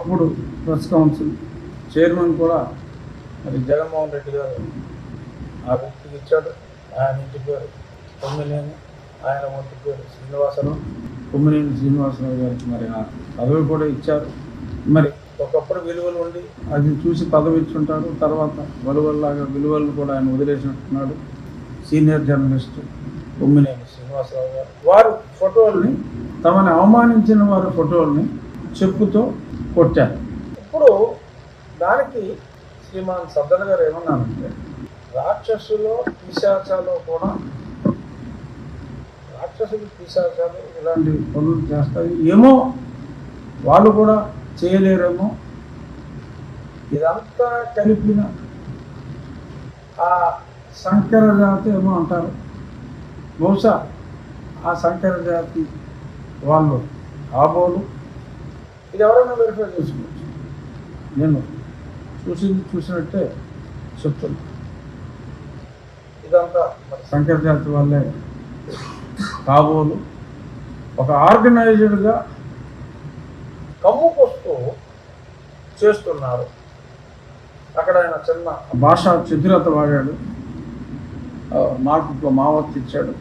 ఒకప్పుడు press council chairman కూడా మరి జగన్మోహన్ రెడ్డి గారు ఆ వ్యక్తికి ఇచ్చాడు. ఆయన ఇంటి పేరు కొమ్మినేని, ఆయన ఒంటి పేరు శ్రీనివాసరావు, కొమ్మినేని శ్రీనివాసరావు గారికి మరి ఆ పదవి కూడా ఇచ్చారు. మరి ఒకప్పుడు విలువలు ఉండి అది చూసి పదవి ఇచ్చుంటారు. తర్వాత వలువల్లాగా విలువలను కూడా ఆయన వదిలేసినట్టున్నాడు. సీనియర్ జర్నలిస్టు కొమ్మినేని శ్రీనివాసరావు గారు వారు ఫోటోల్ని, తమని అవమానించిన వారి ఫోటోల్ని చెప్పుతో కొట్టారు. ఇప్పుడు దానికి శ్రీమాన్ సజ్జల గారు ఏమన్నారంటే, రాక్షసులు పిశాచాలు కూడా, రాక్షసులు పిశాచాలు ఇలాంటి పనులు చేస్తాయి ఏమో, వాళ్ళు కూడా చేయలేరేమో, ఇదంతా కలిపిన ఆ సంకర జాతి ఏమో అంటారు. బహుశా ఆ సంకర జాతి వాళ్ళు కాబోలు. ఇది ఎవరైనా వెరిఫై చేసుకోవచ్చు. నేను చూసినట్టే చెప్తున్నా. ఇదంతా మరి సంకర జాతి వాళ్ళే కాబోలు. ఒక ఆర్గనైజ్డ్గా కమ్ముకొస్తూ చేస్తున్నారు. అక్కడ ఆయన చిన్న భాషా చతురత వాడాడు, మాటకు మావత్తు ఇచ్చాడు.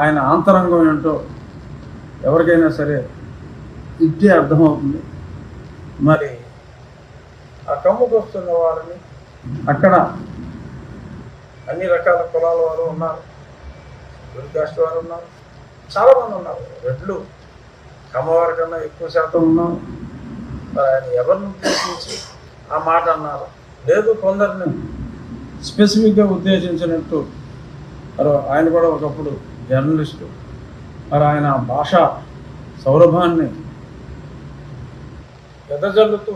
ఆయన ఆంతరంగం ఏంటో ఎవరికైనా సరే ఇట్టే అర్థమవుతుంది. మరి ఆ కమ్ముకు వస్తున్న వారిని అక్కడ అన్ని రకాల కులాల వారు ఉన్నారు, కాస్ట్ వారు ఉన్నారు, చాలామంది ఉన్నారు. రెడ్లు కమ్మవారి కన్నా ఎక్కువ శాతం ఉన్నారు. మరి ఆయన ఎవరిని ఉద్దేశించి ఆ మాట అన్నారు? లేదు, కొందరిని స్పెసిఫిక్గా ఉద్దేశించినట్టు. మరి ఆయన కూడా ఒకప్పుడు జర్నలిస్టు. మరి ఆయన భాషా సౌరభాన్ని వెదజల్లుతూ